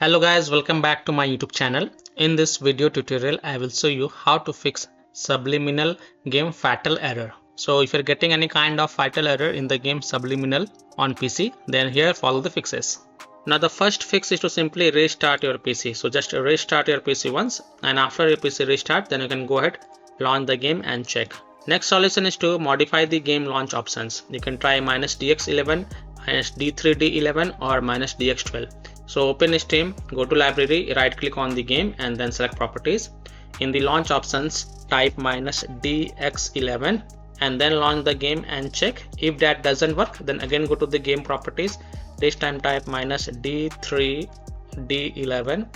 Hello guys, welcome back to my YouTube channel. In this video tutorial, I will show you how to fix Subliminal game fatal error. So if you're getting any kind of fatal error in the game Subliminal on PC, then here follow the fixes. Now the first fix is to simply restart your PC. So just restart your PC once, and after your PC restart, then you can go ahead, launch the game and check. Next solution is to modify the game launch options. You can try -DX11, -D3D11 or -DX12. So open Steam, go to library, right click on the game and then select properties. In the launch options, type -DX11 and then launch the game and check. If that doesn't work, then again go to the game properties. This time type -D3D11,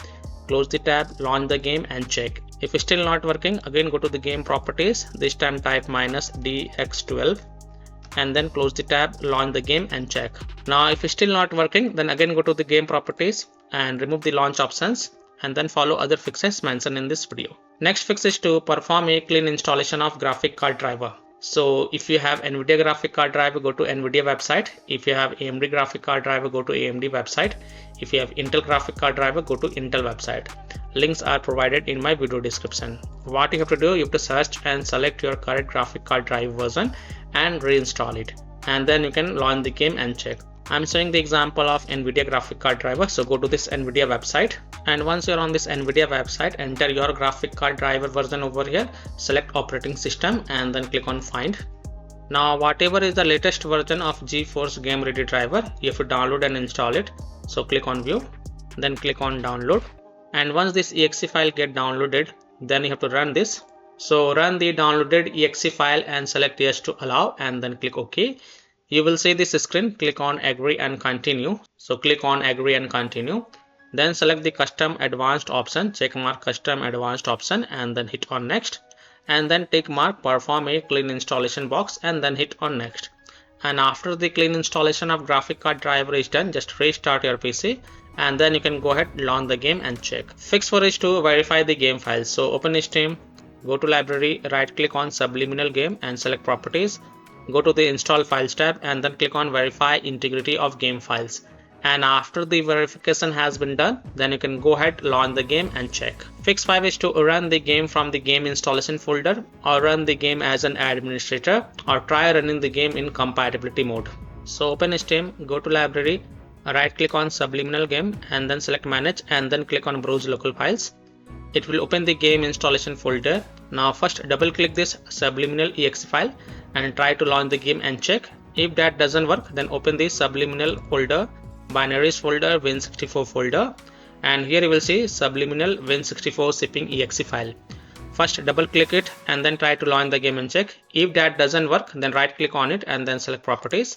close the tab, launch the game and check. If it's still not working, again go to the game properties. This time type -DX12 and then close the tab, launch the game and check. Now if it's still not working, then again go to the game properties and remove the launch options and then follow other fixes mentioned in this video. Next fix is to perform a clean installation of graphic card driver. So if you have NVIDIA graphic card driver, go to NVIDIA website. If you have AMD graphic card driver, go to AMD website. If you have Intel graphic card driver, go to Intel website. Links are provided in my video description. What you have to do, you have to search and select your current graphic card drive version and reinstall it, and then you can launch the game and check. I'm showing the example of NVIDIA graphic card driver. So go to this NVIDIA website, and once you're on this NVIDIA website, enter your graphic card driver version over here, select operating system and then click on find. Now whatever is the latest version of GeForce Game Ready driver, you have to download and install it. So click on view, then click on download, and once this exe file get downloaded, then you have to run this. So run the downloaded exe file and select yes to allow and then click OK. You will see this screen. Click on agree and continue. So click on agree and continue. Then select the custom advanced option, check mark custom advanced option and then hit on next. And then tick mark perform a clean installation box and then hit on next. And after the clean installation of graphic card driver is done, just restart your PC and then you can go ahead, launch the game and check. Fix 4 is to verify the game files. So open Steam, go to library, right click on Subliminal game and select properties. Go to the install files tab and then click on verify integrity of game files. And after the verification has been done, then you can go ahead, launch the game and check. Fix 5 is to run the game from the game installation folder or run the game as an administrator or try running the game in compatibility mode. So open Steam, go to library, right click on Subliminal game and then select manage and then click on browse local files. It will open the game installation folder. Now first double click this Subliminal exe file and try to launch the game and check. If that doesn't work, then open the Subliminal folder, binaries folder, Win64 folder, and here you will see Subliminal Win64 shipping exe file. First double click it and then try to launch the game and check. If that doesn't work, then right click on it and then select properties.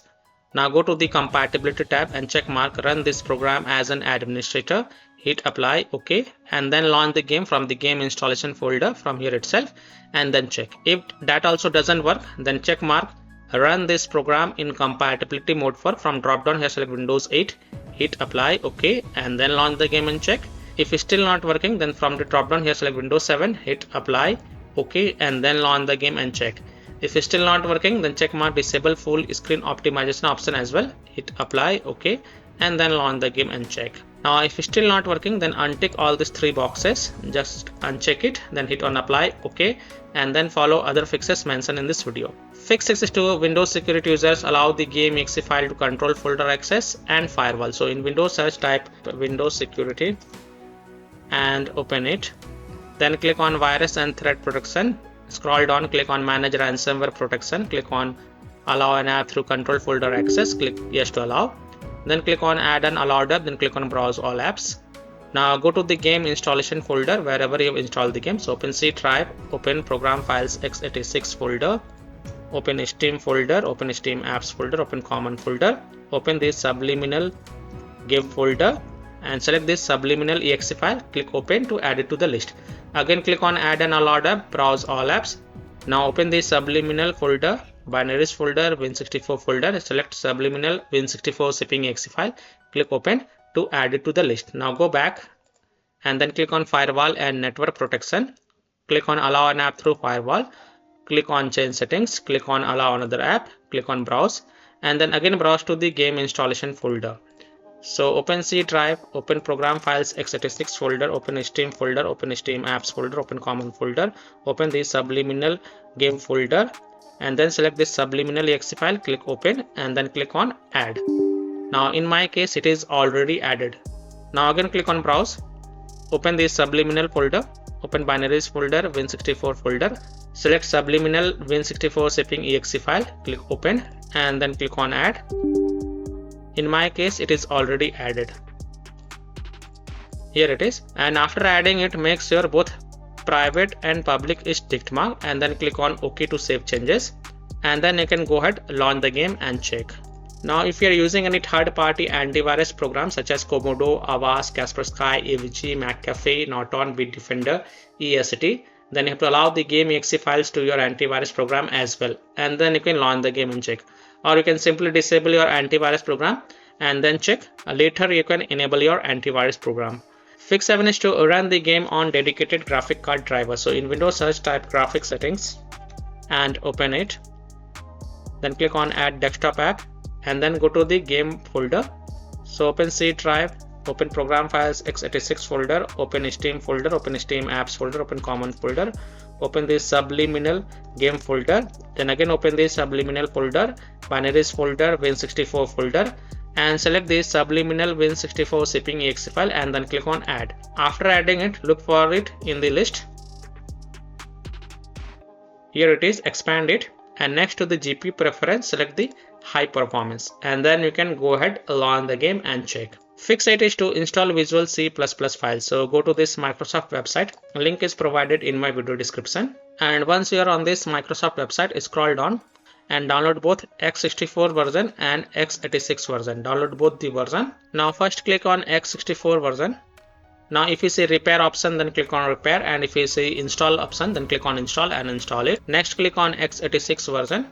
Now go to the compatibility tab and check mark run this program as an administrator. Hit apply, OK, and then launch the game from the game installation folder from here itself and then check. If that also doesn't work, then check mark run this program in compatibility mode for from drop down here select Windows 8, hit apply, OK, and then launch the game and check. If it's still not working, then from the drop down here select Windows 7, hit apply, OK, and then launch the game and check. If it's still not working, then check mark disable full screen optimization option as well, hit apply, OK, and then launch the game and check. Now if it's still not working, then untick all these 3 boxes, just uncheck it, then hit on apply, OK, and then follow other fixes mentioned in this video. Fix 6 is to Windows security users allow the game exe file to control folder access and firewall. So in Windows search type Windows security and open it. Then click on virus and threat protection. Scroll down, click on manage ransomware protection, click on allow an app through control folder access, click yes to allow. Then click on add an allowed app, then click on browse all apps. Now go to the game installation folder wherever you have installed the game. So open C drive, open program files x86 folder, open Steam folder, open Steam apps folder, open common folder, open this Subliminal game folder and select this Subliminal exe file, click open to add it to the list. Again click on add an allowed app, browse all apps. Now open the Subliminal folder, binaries folder, Win64 folder, select Subliminal Win64 shipping exe file, click open to add it to the list. Now go back and then click on firewall and network protection, click on allow an app through firewall, click on change settings, click on allow another app, click on browse and then again browse to the game installation folder. So open C drive, open program files x86 folder, open Steam folder, open Steam apps folder, open common folder, open the Subliminal game folder, and then select this Subliminal exe file, click open, and then click on add. Now in my case it is already added. Now again click on browse, open the Subliminal folder, open binaries folder, Win64 folder, select Subliminal Win64 shipping exe file, click open, and then click on add. In my case it is already added. Here it is, and after adding it, make sure both private and public is ticked mark, and then click on OK to save changes, and then you can go ahead, launch the game and check. Now if you are using any third-party antivirus programs such as Komodo, Avast, Kaspersky, AVG, McAfee, Norton, Bitdefender, EST, then you have to allow the game exe files to your antivirus program as well, and then you can launch the game and check. Or you can simply disable your antivirus program and then check. Later you can enable your antivirus program. Fix 7 is to run the game on dedicated graphic card driver. So in Windows search, type graphic settings and open it. Then click on add desktop app and then go to the game folder. So open C drive, open program files x86 folder, open Steam folder, open Steam apps folder, open common folder, open the Subliminal game folder, then again open the Subliminal folder, binaries folder, Win64 folder, and select the Subliminal Win64 shipping exe file and then click on add. After adding it, look for it in the list. Here it is, expand it, and next to the GPU preference, select the high performance, and then you can go ahead, launch the game and check. Fix 8 is to install Visual C++ files. So go to this Microsoft website. Link is provided in my video description. And once you are on this Microsoft website, scroll down and download both x64 version and x86 version. Download both the version. Now first click on x64 version. Now if you see repair option, then click on repair, and if you see install option, then click on install and install it. Next click on x86 version.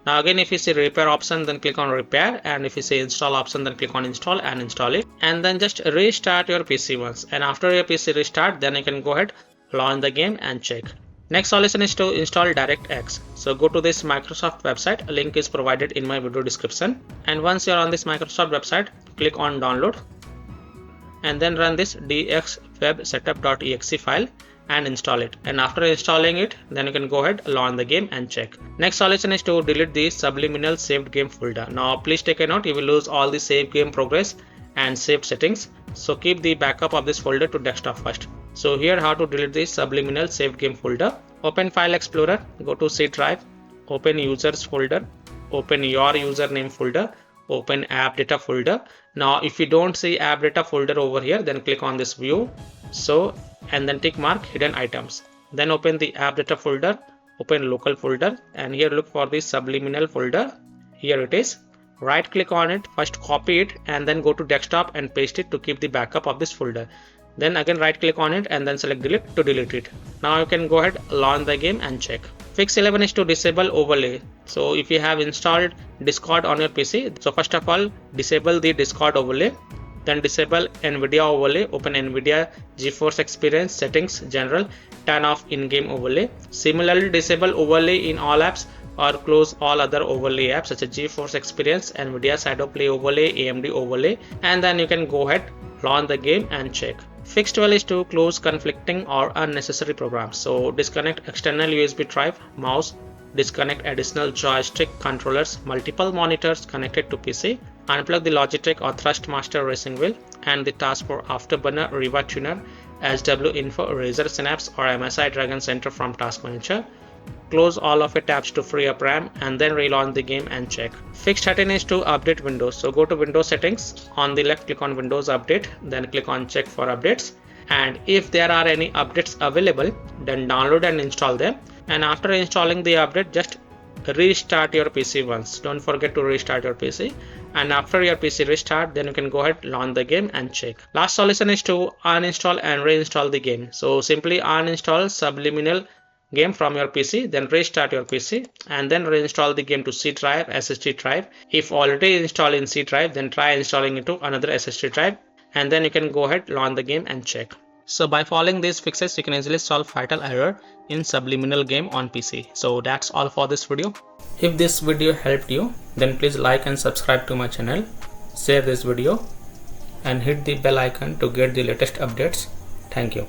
Now again if you see repair option, then click on repair, and if you see install option, then click on install and install it, and then just restart your PC once, and after your PC restart, then you can go ahead, launch the game and check. Next solution is to install DirectX. So go to this Microsoft website, a link is provided in my video description, and once you are on this Microsoft website, click on download and then run this dxwebsetup.exe file and install it, and after installing it, then you can go ahead, launch the game and check. Next solution is to delete the Subliminal saved game folder. Now please take a note, you will lose all the saved game progress and saved settings, so keep the backup of this folder to desktop first. So here how to delete the Subliminal saved game folder. Open File Explorer, go to C drive, open users folder, open your username folder, open app data folder. Now if you don't see app data folder over here, then click on this view, so and then tick mark hidden items, then open the app data folder, open local folder, and here look for the Subliminal folder. Here it is, right click on it, first copy it and then go to desktop and paste it to keep the backup of this folder, then again right click on it and then select delete to delete it. Now you can go ahead, launch the game and check. Fix 11 is to disable overlay. So if you have installed Discord on your PC, so first of all disable the Discord overlay, then disable NVIDIA overlay, open NVIDIA GeForce Experience settings general, turn off in-game overlay. Similarly disable overlay in all apps or close all other overlay apps such as GeForce Experience, NVIDIA Shadow Play overlay, AMD overlay, and then you can go ahead, launch the game and check. Fix 12 is to close conflicting or unnecessary programs. So disconnect external USB drive, mouse, disconnect additional joystick controllers, multiple monitors connected to PC, unplug the Logitech or Thrustmaster racing wheel and the task for Afterburner, Riva Tuner, SW Info, Razer Synapse or MSI Dragon Center from Task Manager. Close all of your tabs to free up RAM and then relaunch the game and check. Fix 13 is to update Windows. So go to Windows settings, on the left click on Windows Update, then click on check for updates, and if there are any updates available, then download and install them, and after installing the update, just restart your PC once. Don't forget to restart your PC, and after your PC restart, then you can go ahead, launch the game and check. Last solution is to uninstall and reinstall the game. So simply uninstall Subliminal game from your PC, then restart your PC and then reinstall the game to C drive, SSD drive. If already installed in C drive, then try installing it to another SSD drive, and then you can go ahead, launch the game and check. So by following these fixes, you can easily solve fatal error in Subliminal game on PC. So that's all for this video. If this video helped you, then please like and subscribe to my channel, share this video, and hit the bell icon to get the latest updates. Thank you.